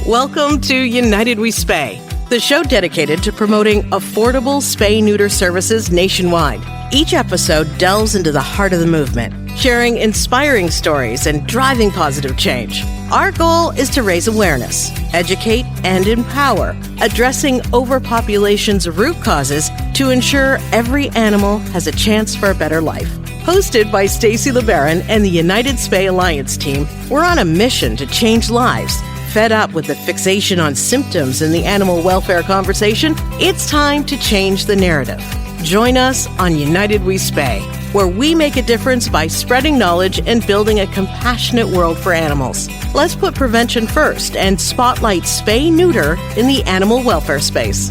Welcome to United We Spay, the show dedicated to promoting affordable spay-neuter services nationwide. Each episode delves into the heart of the movement, sharing inspiring stories and driving positive change. Our goal is to raise awareness, educate, and empower, addressing overpopulation's root causes to ensure every animal has a chance for a better life. Hosted by Stacy and the United Spay Alliance team, we're on a mission to change lives. Fed up with the fixation on symptoms in the animal welfare conversation, it's time to change the narrative. Join us on United We Spay, where we make a difference by spreading knowledge and building a compassionate world for animals. Let's put prevention first and spotlight spay-neuter in the animal welfare space.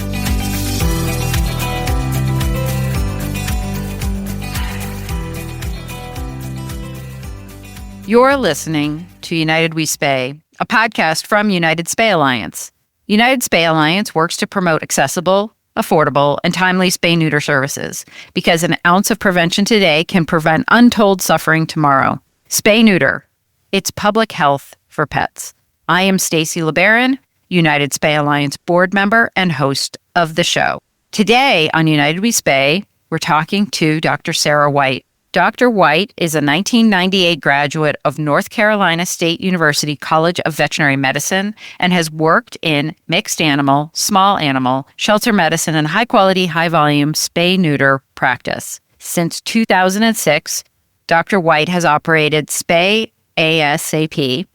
You're listening to United We Spay, a podcast from United Spay Alliance. United Spay Alliance works to promote accessible, affordable, and timely spay-neuter services because an ounce of prevention today can prevent untold suffering tomorrow. Spay-neuter, it's public health for pets. I am Stacy, United Spay Alliance board member and host of the show. Today on United We Spay, we're talking to Dr. Sara White. Dr. White is a 1998 graduate of North Carolina State University College of Veterinary Medicine and has worked in mixed animal, small animal, shelter medicine, and high-quality, high-volume spay-neuter practice. Since 2006, Dr. White has operated Spay ASAP,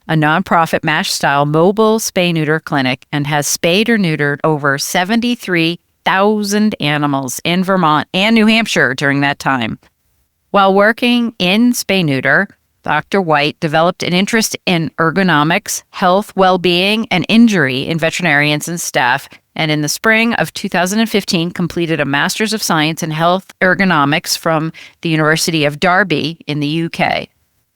a nonprofit MASH-style mobile spay-neuter clinic, and has spayed or neutered over 73,000 animals in Vermont and New Hampshire during that time. While working in spay-neuter, Dr. White developed an interest in ergonomics, health, well-being, and injury in veterinarians and staff, and in the spring of 2015 completed a Master's of Science in Health Ergonomics from the University of Derby in the UK.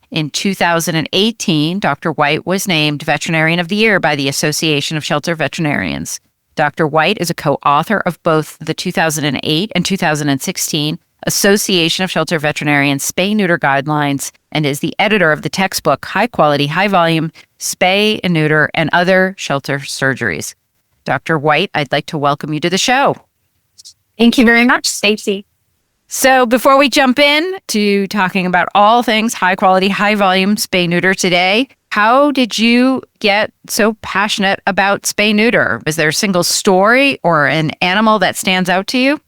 In 2018, Dr. White was named Veterinarian of the Year by the Association of Shelter Veterinarians. Dr. White is a co-author of both the 2008 and 2016 Association of Shelter Veterinarians Spay-Neuter Guidelines and is the editor of the textbook High Quality, High Volume, Spay and Neuter and Other Shelter Surgeries. Dr. White, I'd like to welcome you to the show. Thank you very much, Stacy. So before we jump in to talking about all things high quality, high volume spay-neuter today, how did you get so passionate about spay-neuter? Is there a single story or an animal that stands out to you?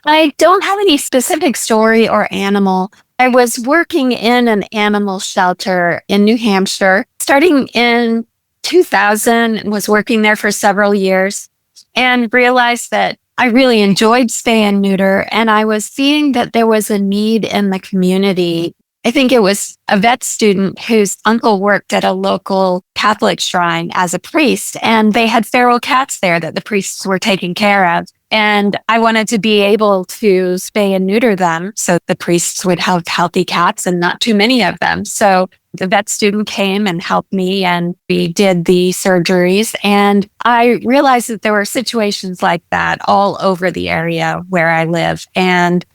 I don't have any specific story or animal. I was working in an animal shelter in New Hampshire starting in 2000 and was working there for several years and realized that I really enjoyed spay and neuter, and I was seeing that there was a need in the community. I think it was a vet student whose uncle worked at a local Catholic shrine as a priest, and they had feral cats there that the priests were taking care of. And I wanted to be able to spay and neuter them so the priests would have healthy cats and not too many of them. So the vet student came and helped me and we did the surgeries. And I realized that there were situations like that all over the area where I live. And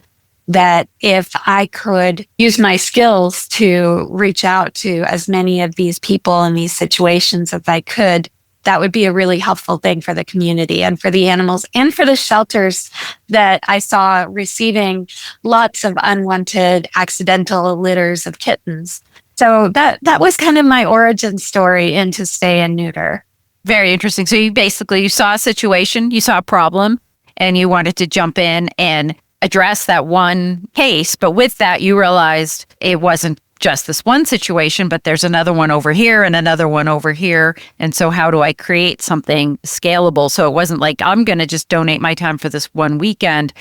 that if I could use my skills to reach out to as many of these people in these situations as I could, that would be a really helpful thing for the community and for the animals and for the shelters that I saw receiving lots of unwanted accidental litters of kittens. So that was kind of my origin story into spay and neuter. Very interesting. So you saw a situation, you saw a problem, and you wanted to jump in and address that one case. But with that, you realized it wasn't just this one situation, but there's another one over here and another one over here. And so how do I create something scalable? So it wasn't like, I'm going to just donate my time for this one weekend.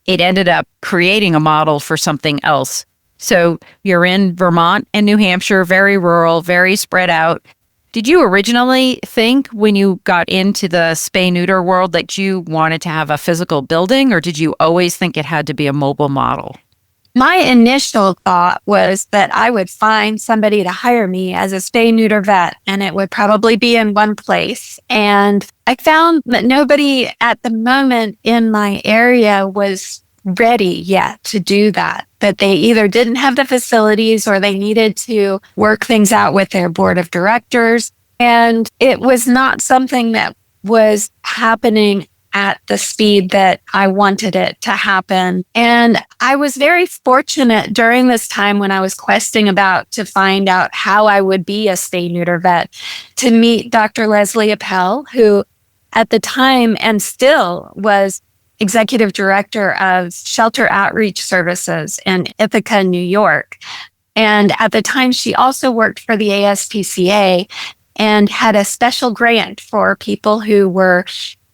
It ended up creating a model for something else. So you're in Vermont and New Hampshire, very rural, very spread out. Did you originally think when you got into the spay-neuter world that you wanted to have a physical building, or did you always think it had to be a mobile model? My initial thought was that I would find somebody to hire me as a spay-neuter vet, and it would probably be in one place. And I found that nobody at the moment in my area was ready yet to do that they either didn't have the facilities or they needed to work things out with their board of directors. And it was not something that was happening at the speed that I wanted it to happen. And I was very fortunate during this time when I was questing about to find out how I would be a spay neuter vet to meet Dr. Leslie Appel, who at the time and still was executive director of shelter outreach services in Ithaca, New York. And at the time, she also worked for the ASPCA and had a special grant for people who were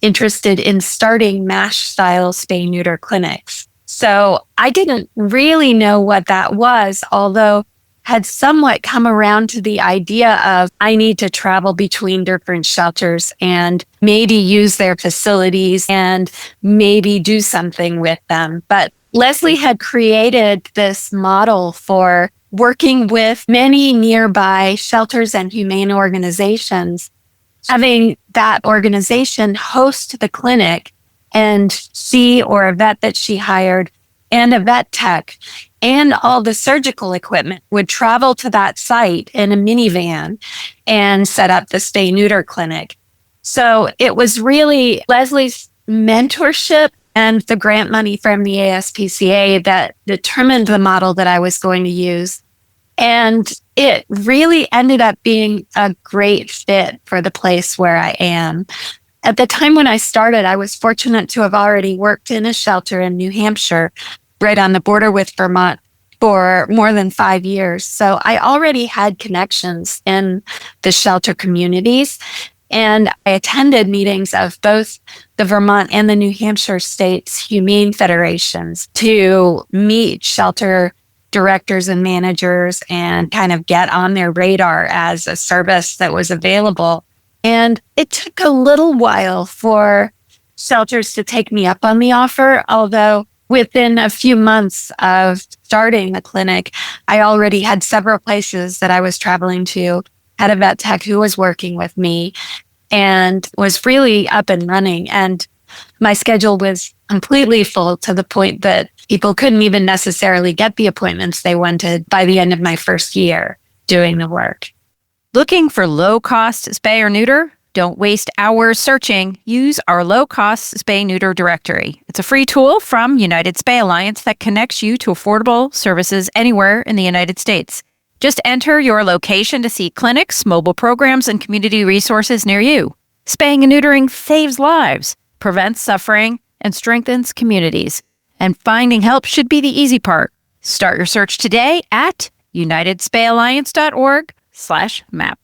interested in starting MASH style spay neuter clinics. So I didn't really know what that was, although had somewhat come around to the idea of I need to travel between different shelters and maybe use their facilities and maybe do something with them. But Leslie had created this model for working with many nearby shelters and humane organizations, having that organization host the clinic, and she or a vet that she hired and a vet tech and all the surgical equipment would travel to that site in a minivan and set up the spay neuter clinic. So it was really Leslie's mentorship and the grant money from the ASPCA that determined the model that I was going to use. And it really ended up being a great fit for the place where I am. At the time when I started, I was fortunate to have already worked in a shelter in New Hampshire, right on the border with Vermont, for more than 5 years. So I already had connections in the shelter communities. And I attended meetings of both the Vermont and the New Hampshire states humane federations to meet shelter directors and managers and kind of get on their radar as a service that was available. And it took a little while for shelters to take me up on the offer, although within a few months of starting the clinic, I already had several places that I was traveling to, had a vet tech who was working with me and was really up and running. And my schedule was completely full to the point that people couldn't even necessarily get the appointments they wanted by the end of my first year doing the work. Looking for low-cost spay or neuter? Don't waste hours searching. Use our low-cost spay neuter directory. It's a free tool from United Spay Alliance that connects you to affordable services anywhere in the United States. Just enter your location to see clinics, mobile programs, and community resources near you. Spaying and neutering saves lives, prevents suffering, and strengthens communities. And finding help should be the easy part. Start your search today at unitedspayalliance.org/map.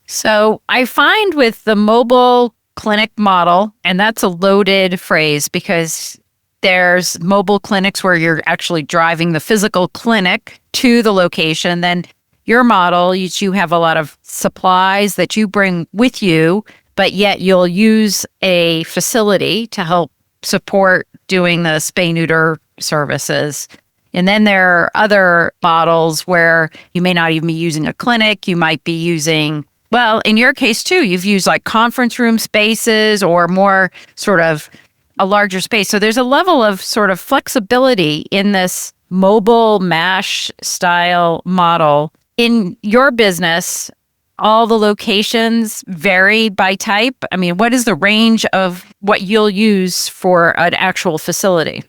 So I find with the mobile clinic model, and that's a loaded phrase because there's mobile clinics where you're actually driving the physical clinic to the location. Then your model, you have a lot of supplies that you bring with you, but yet you'll use a facility to help support doing the spay neuter services. And then there are other models where you may not even be using a clinic. You might be using, well, in your case too, you've used like conference room spaces or more sort of a larger space. So there's a level of sort of flexibility in this mobile MASH style model. In your business, all the locations vary by type. I mean, what is the range of what you'll use for an actual facility?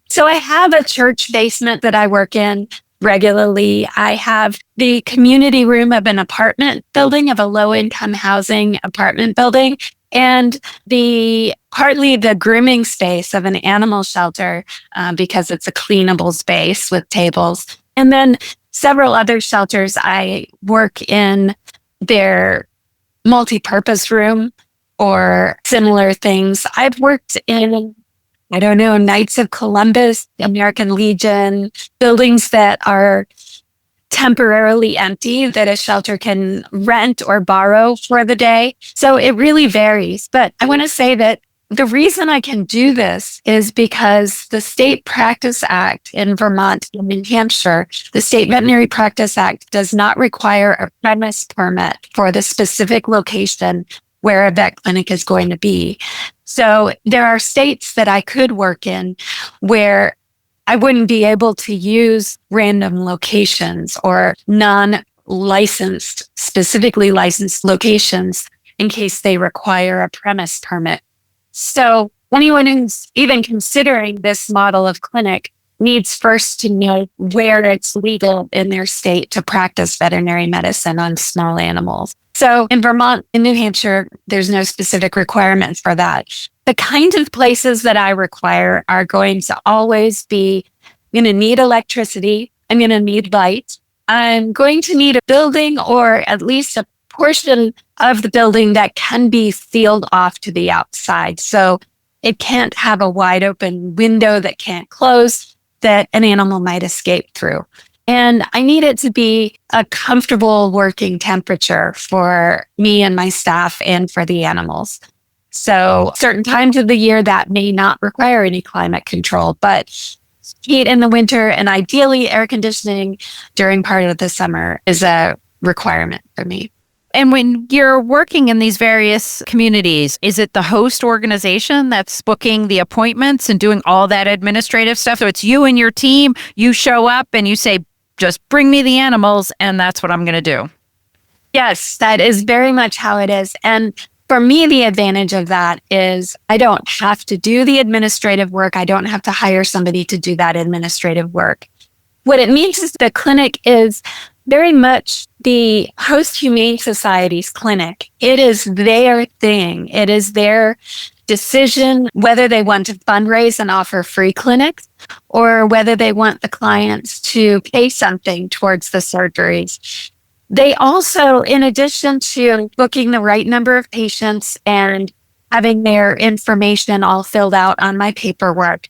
So I have a church basement that I work in regularly. I have the community room of an apartment building, of a low-income housing apartment building, and partly the grooming space of an animal shelter because it's a cleanable space with tables. And then several other shelters I work in their multi-purpose room or similar things. I've worked in, Knights of Columbus, American Legion, buildings that are temporarily empty that a shelter can rent or borrow for the day. So it really varies. But I want to say that the reason I can do this is because the State Practice Act in Vermont and New Hampshire, the State Veterinary Practice Act does not require a premise permit for the specific location where a vet clinic is going to be. So there are states that I could work in where I wouldn't be able to use random locations or specifically licensed locations in case they require a premise permit. So anyone who's even considering this model of clinic needs first to know where it's legal in their state to practice veterinary medicine on small animals. So in Vermont, in New Hampshire, there's no specific requirements for that. The kinds of places that I require are going to always be, I'm going to need electricity. I'm going to need light. I'm going to need a building or at least a portion of the building that can be sealed off to the outside. So it can't have a wide open window that can't close that an animal might escape through. And I need it to be a comfortable working temperature for me and my staff and for the animals. So certain times of the year that may not require any climate control, but heat in the winter and ideally air conditioning during part of the summer is a requirement for me. And when you're working in these various communities, is it the host organization that's booking the appointments and doing all that administrative stuff? So it's you and your team, you show up and you say, just bring me the animals, and that's what I'm going to do. Yes, that is very much how it is. And for me, the advantage of that is I don't have to do the administrative work. I don't have to hire somebody to do that administrative work. What it means is the clinic is very much the Host Humane Society's clinic. It is their thing. It is their decision whether they want to fundraise and offer free clinics or whether they want the clients to pay something towards the surgeries. They also, in addition to booking the right number of patients and having their information all filled out on my paperwork,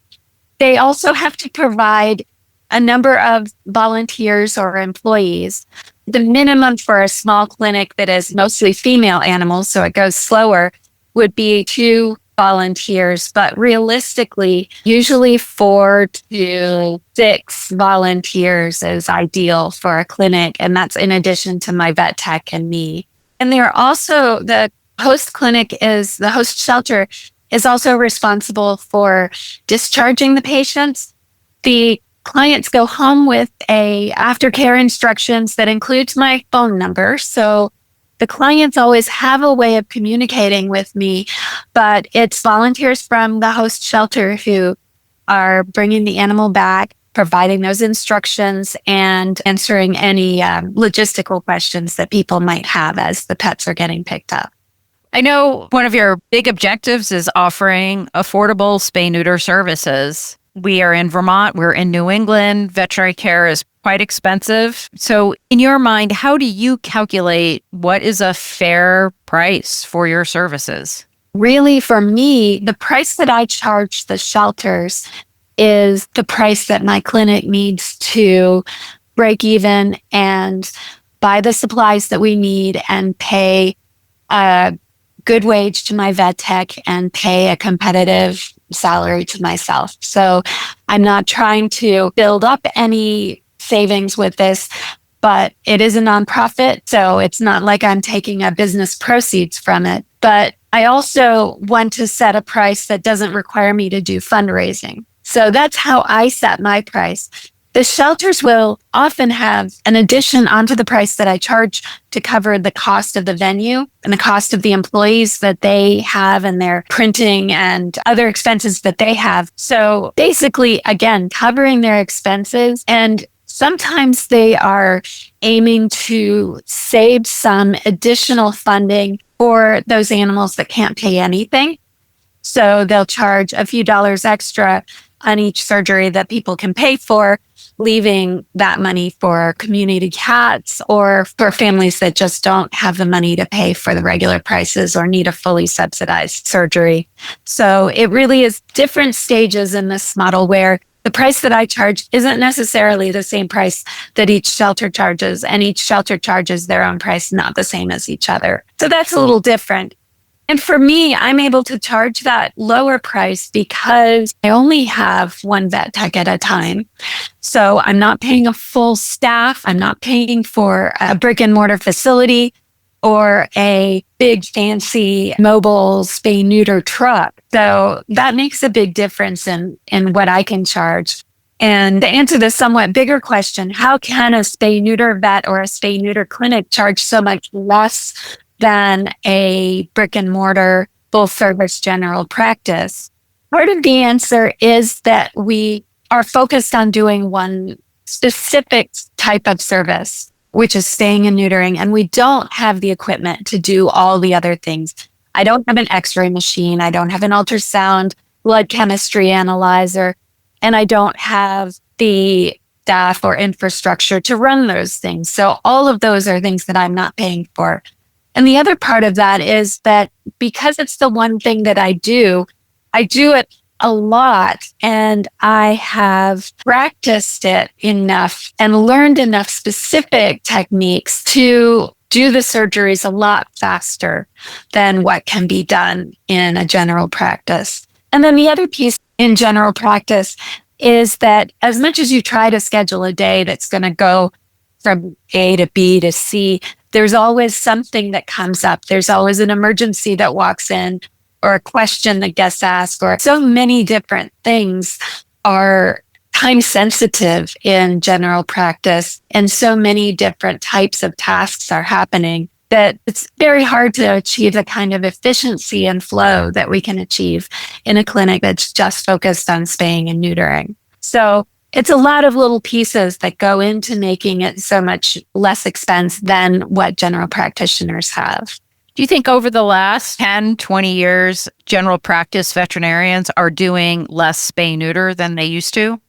they also have to provide a number of volunteers or employees. The minimum for a small clinic that is mostly female animals, so it goes slower, would be 2 volunteers, but realistically, usually 4 to 6 volunteers is ideal for a clinic. And that's in addition to my vet tech and me. And they're also, the host shelter is also responsible for discharging the patients. The clients go home with aftercare instructions that includes my phone number. So the clients always have a way of communicating with me, but it's volunteers from the host shelter who are bringing the animal back, providing those instructions, and answering any logistical questions that people might have as the pets are getting picked up. I know one of your big objectives is offering affordable spay-neuter services. We are in Vermont, we're in New England, veterinary care is quite expensive. So in your mind, how do you calculate what is a fair price for your services? Really, for me, the price that I charge the shelters is the price that my clinic needs to break even and buy the supplies that we need and pay a good wage to my vet tech and pay a competitive salary to myself. So I'm not trying to build up any savings with this, but it is a nonprofit. So it's not like I'm taking a business proceeds from it. But I also want to set a price that doesn't require me to do fundraising. So that's how I set my price. The shelters will often have an addition onto the price that I charge to cover the cost of the venue and the cost of the employees that they have and their printing and other expenses that they have. So basically, again, covering their expenses. And sometimes they are aiming to save some additional funding for those animals that can't pay anything. So they'll charge a few dollars extra on each surgery that people can pay for, leaving that money for community cats or for families that just don't have the money to pay for the regular prices or need a fully subsidized surgery. So it really is different stages in this model where the price that I charge isn't necessarily the same price that each shelter charges, and each shelter charges their own price, not the same as each other. So that's a little different. And for me, I'm able to charge that lower price because I only have one vet tech at a time. So I'm not paying a full staff. I'm not paying for a brick and mortar facility or a big fancy mobile spay neuter truck. So that makes a big difference in what I can charge. And to answer the somewhat bigger question, how can a spay neuter vet or a spay neuter clinic charge so much less than a brick and mortar full service general practice? Part of the answer is that we are focused on doing one specific type of service, which is spaying and neutering, and we don't have the equipment to do all the other things. I don't have an x-ray machine. I don't have an ultrasound blood chemistry analyzer, and I don't have the staff or infrastructure to run those things. So all of those are things that I'm not paying for. And the other part of that is that because it's the one thing that I do it a lot, and I have practiced it enough and learned enough specific techniques to do the surgeries a lot faster than what can be done in a general practice. And then the other piece in general practice is that as much as you try to schedule a day that's going to go from A to B to C, there's always something that comes up. There's always an emergency that walks in, or a question that gets asked, or so many different things are time sensitive in general practice. And so many different types of tasks are happening that it's very hard to achieve the kind of efficiency and flow that we can achieve in a clinic that's just focused on spaying and neutering. So it's a lot of little pieces that go into making it so much less expense than what general practitioners have. Do you think over the last 10, 20 years, general practice veterinarians are doing less spay neuter than they used to?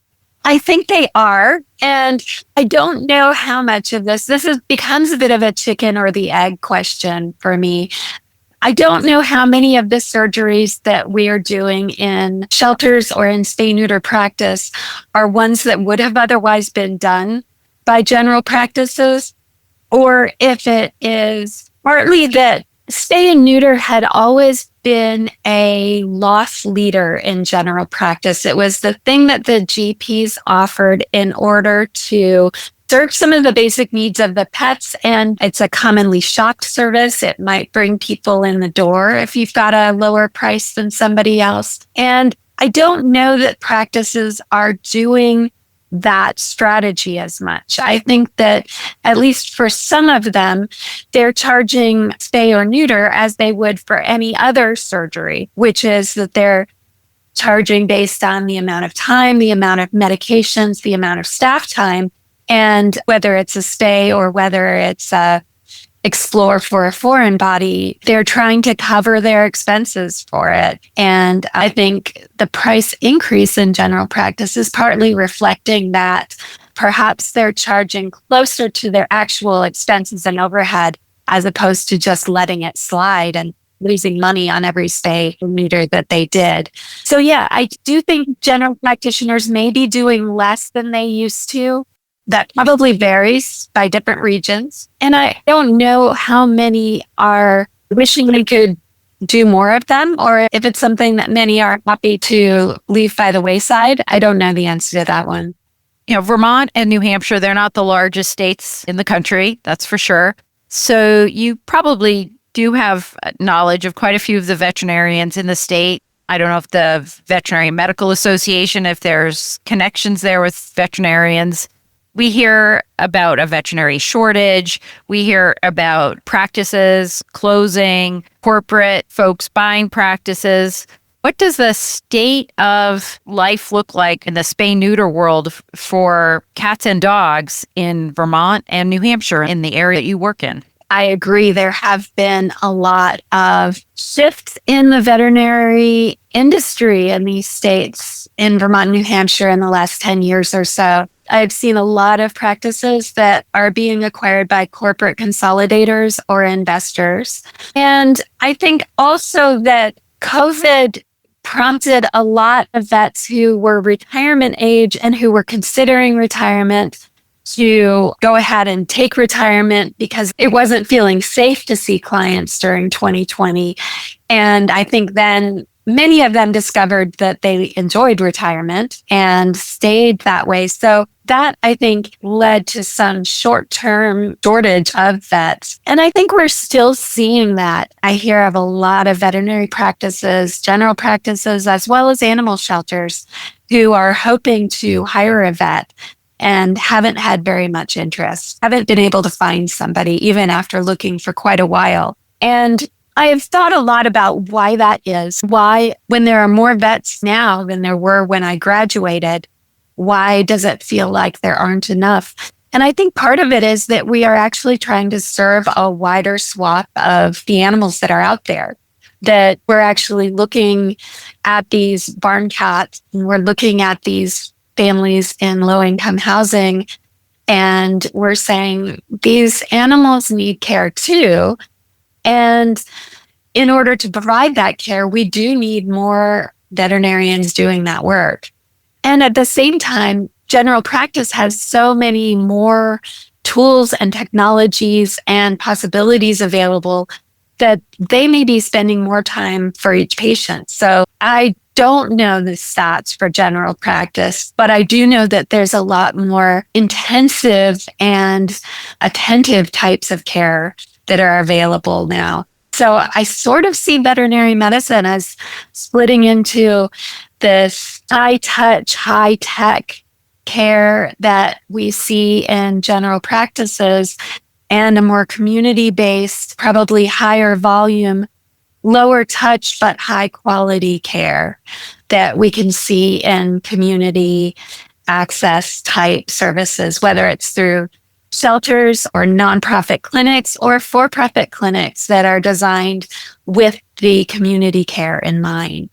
I think they are. And I don't know how much of this becomes a bit of a chicken or the egg question for me. I don't know how many of the surgeries that we are doing in shelters or in spay neuter practice are ones that would have otherwise been done by general practices, or if it is partly that spay and neuter had always been a loss leader in general practice. It was the thing that the GPs offered in order to serve some of the basic needs of the pets. And it's a commonly shopped service. It might bring people in the door if you've got a lower price than somebody else. And I don't know that practices are doing that strategy as much. I think that at least for some of them, they're charging spay or neuter as they would for any other surgery, which is that they're charging based on the amount of time, the amount of medications, the amount of staff time, and whether it's a spay or whether it's a explore for a foreign body, they're trying to cover their expenses for it. And I think the price increase in general practice is partly reflecting that perhaps they're charging closer to their actual expenses and overhead, as opposed to just letting it slide and losing money on every spay or neuter that they did. So yeah, I do think general practitioners may be doing less than they used to. That probably varies by different regions. And I don't know how many are wishing they could do more of them, or if it's something that many are happy to leave by the wayside. I don't know the answer to that one. You know, Vermont and New Hampshire, they're not the largest states in the country, that's for sure. So you probably do have knowledge of quite a few of the veterinarians in the state. I don't know if the Veterinary Medical Association, if there's connections there with veterinarians. We hear about a veterinary shortage. We hear about practices closing, corporate folks buying practices. What does the state of life look like in the spay-neuter world for cats and dogs in Vermont and New Hampshire in the area that you work in? I agree. There have been a lot of shifts in the veterinary industry in these states, in Vermont and New Hampshire, in the last 10 years or so. I've seen a lot of practices that are being acquired by corporate consolidators or investors. And I think also that COVID prompted a lot of vets who were retirement age and who were considering retirement to go ahead and take retirement because it wasn't feeling safe to see clients during 2020. And I think then many of them discovered that they enjoyed retirement and stayed that way. So that, I think, led to some short-term shortage of vets. And I think we're still seeing that. I hear of a lot of veterinary practices, general practices, as well as animal shelters who are hoping to hire a vet and haven't had very much interest, haven't been able to find somebody even after looking for quite a while. And I have thought a lot about why that is. Why, when there are more vets now than there were when I graduated, why does it feel like there aren't enough? And I think part of it is that we are actually trying to serve a wider swath of the animals that are out there, that we're actually looking at these barn cats, and we're looking at these families in low-income housing, and we're saying these animals need care too. And in order to provide that care, we do need more veterinarians doing that work. And at the same time, general practice has so many more tools and technologies and possibilities available that they may be spending more time for each patient. So I don't know the stats for general practice, but I do know that there's a lot more intensive and attentive types of care that are available now. So I sort of see veterinary medicine as splitting into this high touch, high tech care that we see in general practices, and a more community based, probably higher volume, lower touch, but high quality care that we can see in community access type services, whether it's through shelters or nonprofit clinics or for-profit clinics that are designed with the community care in mind.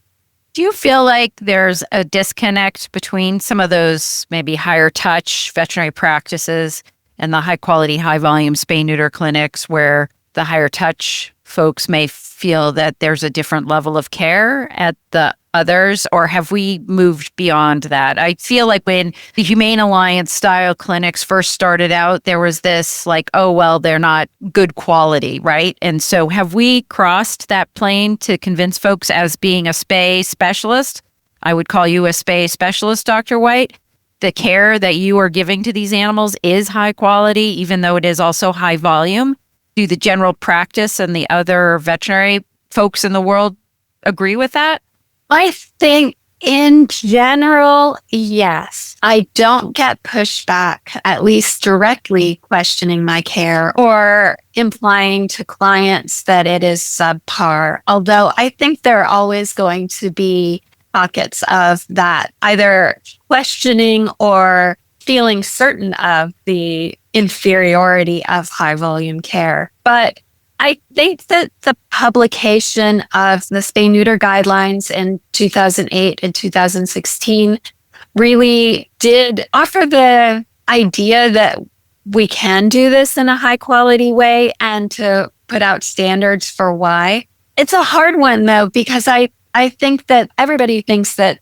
Do you feel like there's a disconnect between some of those maybe higher touch veterinary practices and the high quality, high volume spay neuter clinics where the higher touch folks may feel that there's a different level of care at the others, or have we moved beyond that? I feel like when the Humane Alliance style clinics first started out, there was this like, oh, well, they're not good quality, right? And so have we crossed that plane to convince folks as being a spay specialist? I would call you a spay specialist, Dr. White. The care that you are giving to these animals is high quality, even though it is also high volume. Do the general practice and the other veterinary folks in the world agree with that? I think in general, yes. I don't get pushback, at least directly questioning my care or implying to clients that it is subpar. Although I think there are always going to be pockets of that, either questioning or feeling certain of the inferiority of high volume care. But I think that the publication of the spay neuter guidelines in 2008 and 2016 really did offer the idea that we can do this in a high quality way and to put out standards for why. It's a hard one though, because I think that everybody thinks that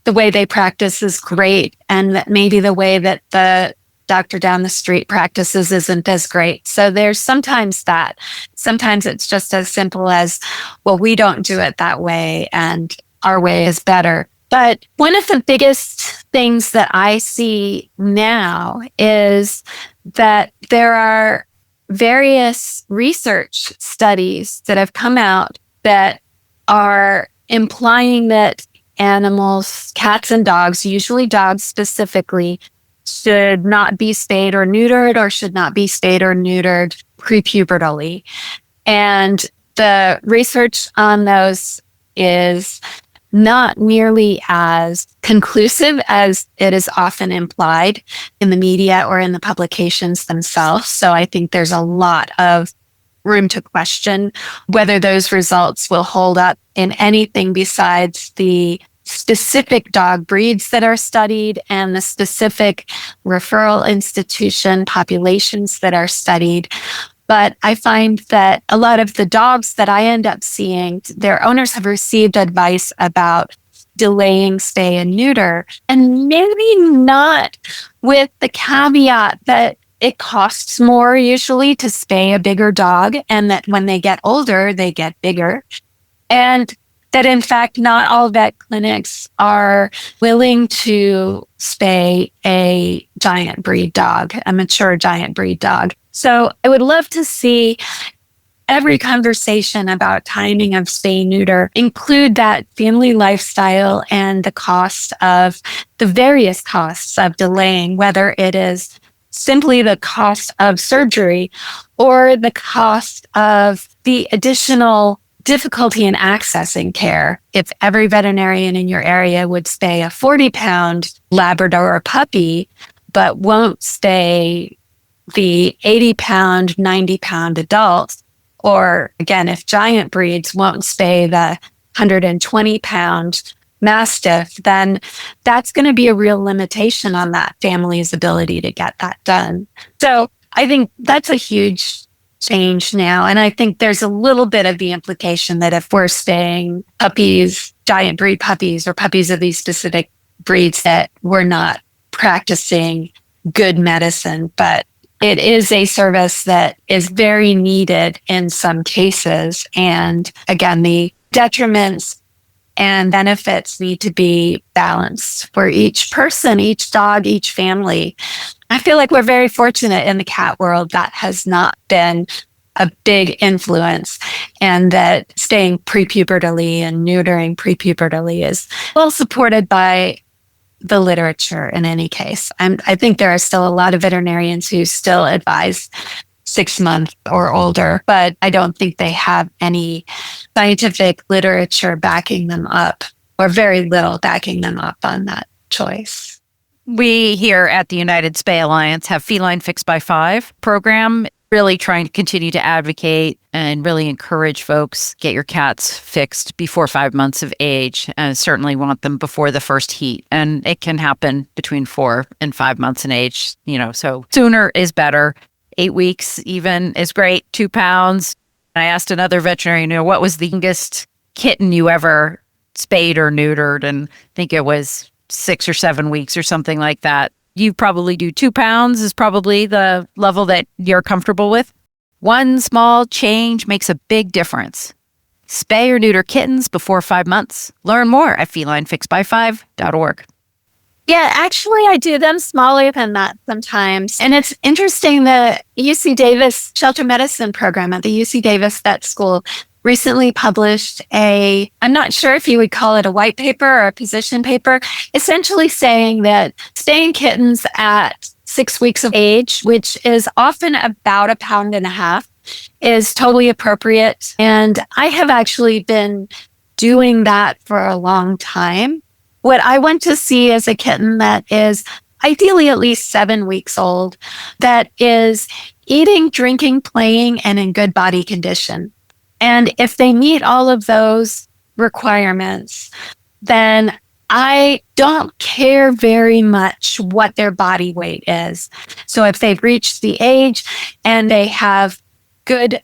the way they practice is great and that maybe the way that the doctor down the street practices isn't as great. So there's sometimes that. Sometimes it's just as simple as, well, we don't do it that way and our way is better. But one of the biggest things that I see now is that there are various research studies that have come out that are implying that animals, cats and dogs, usually dogs specifically, should not be spayed or neutered or should not be spayed or neutered prepubertally. And the research on those is not nearly as conclusive as it is often implied in the media or in the publications themselves. So I think there's a lot of room to question whether those results will hold up in anything besides the specific dog breeds that are studied and the specific referral institution populations that are studied. But I find that a lot of the dogs that I end up seeing, their owners have received advice about delaying spay and neuter, and maybe not with the caveat that it costs more usually to spay a bigger dog, and that when they get older, they get bigger. And that in fact, not all vet clinics are willing to spay a giant breed dog, a mature giant breed dog. So I would love to see every conversation about timing of spay neuter include that family lifestyle and the various costs of delaying, whether it is simply the cost of surgery or the cost of the additional difficulty in accessing care. If every veterinarian in your area would spay a 40-pound Labrador puppy, but won't spay the 80-pound, 90-pound adult, or again, if giant breeds won't spay the 120-pound Mastiff, then that's going to be a real limitation on that family's ability to get that done. So I think that's a huge change now. And I think there's a little bit of the implication that if we're spaying puppies, giant breed puppies, or puppies of these specific breeds, that we're not practicing good medicine. But it is a service that is very needed in some cases. And again, the detriments and benefits need to be balanced for each person, each dog, each family. I feel like we're very fortunate in the cat world that has not been a big influence, and that staying prepubertally and neutering prepubertally is well supported by the literature in any case. I think there are still a lot of veterinarians who still advise 6 months or older, but I don't think they have any scientific literature backing them up, or very little backing them up on that choice. We here at the United Spay Alliance have Feline Fix by 5 program, really trying to continue to advocate and really encourage folks, get your cats fixed before 5 months of age, and certainly want them before the first heat. And it can happen between 4 and 5 months in age, so sooner is better. 8 weeks even is great, 2 pounds. I asked another veterinarian, what was the youngest kitten you ever spayed or neutered? And I think it was 6 or 7 weeks or something like that. You probably do 2 pounds is probably the level that you're comfortable with. One small change makes a big difference. Spay or neuter kittens before 5 months. Learn more at felinefixby5.org. Yeah, actually, I do them smaller than that sometimes. And it's interesting, the UC Davis shelter medicine program at the UC Davis Vet School recently published I'm not sure if you would call it a white paper or a position paper, essentially saying that staying kittens at 6 weeks of age, which is often about 1.5 pounds, is totally appropriate. And I have actually been doing that for a long time. What I want to see is a kitten that is ideally at least 7 weeks old, that is eating, drinking, playing, and in good body condition. And if they meet all of those requirements, then I don't care very much what their body weight is. So if they've reached the age and they have good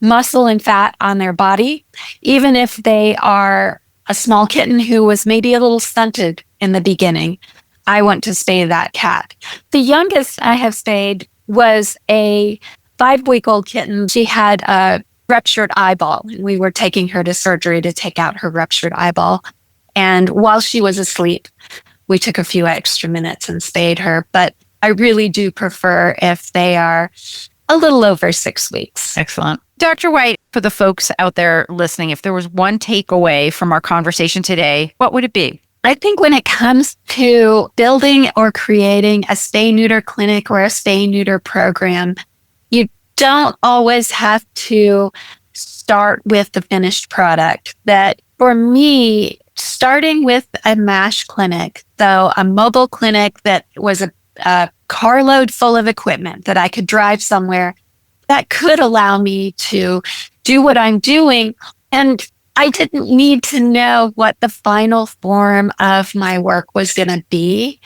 muscle and fat on their body, even if they are a small kitten who was maybe a little stunted in the beginning, I want to spay that cat. The youngest I have spayed was a 5-week-old kitten. She had a ruptured eyeball, and we were taking her to surgery to take out her ruptured eyeball. And while she was asleep, we took a few extra minutes and spayed her. But I really do prefer if they are a little over 6 weeks. Excellent. Dr. White, for the folks out there listening, if there was one takeaway from our conversation today, what would it be? I think when it comes to building or creating a spay-neuter clinic or a spay-neuter program, you don't always have to start with the finished product. That for me, starting with a MASH clinic, so a mobile clinic that was a carload full of equipment that I could drive somewhere, that could allow me to do what I'm doing. And I didn't need to know what the final form of my work was going to be.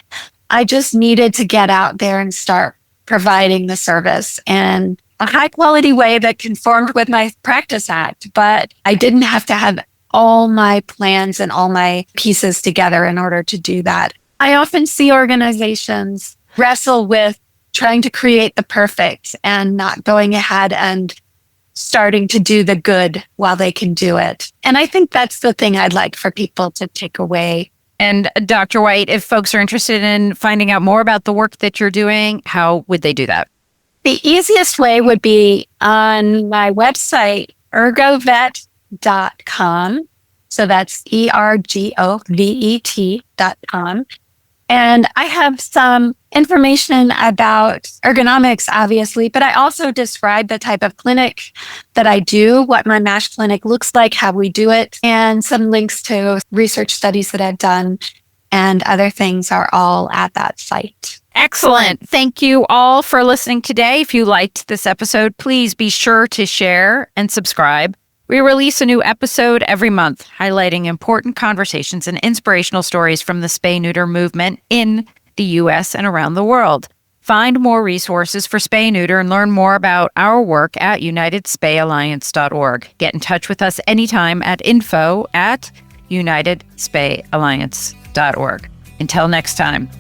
I just needed to get out there and start providing the service in a high quality way that conformed with my Practice Act. But I didn't have to have all my plans and all my pieces together in order to do that. I often see organizations wrestle with trying to create the perfect and not going ahead and starting to do the good while they can do it. And I think that's the thing I'd like for people to take away. And Dr. White, if folks are interested in finding out more about the work that you're doing, how would they do that? The easiest way would be on my website, ergovet.com. So that's ERGOVET.com. And I have some information about ergonomics, obviously, but I also describe the type of clinic that I do, what my MASH clinic looks like, how we do it, and some links to research studies that I've done and other things are all at that site. Excellent. Thank you all for listening today. If you liked this episode, please be sure to share and subscribe. We release a new episode every month, highlighting important conversations and inspirational stories from the spay-neuter movement in the U.S. and around the world. Find more resources for spay-neuter and learn more about our work at unitedspayalliance.org. Get in touch with us anytime at info@unitedspayalliance.org. Until next time.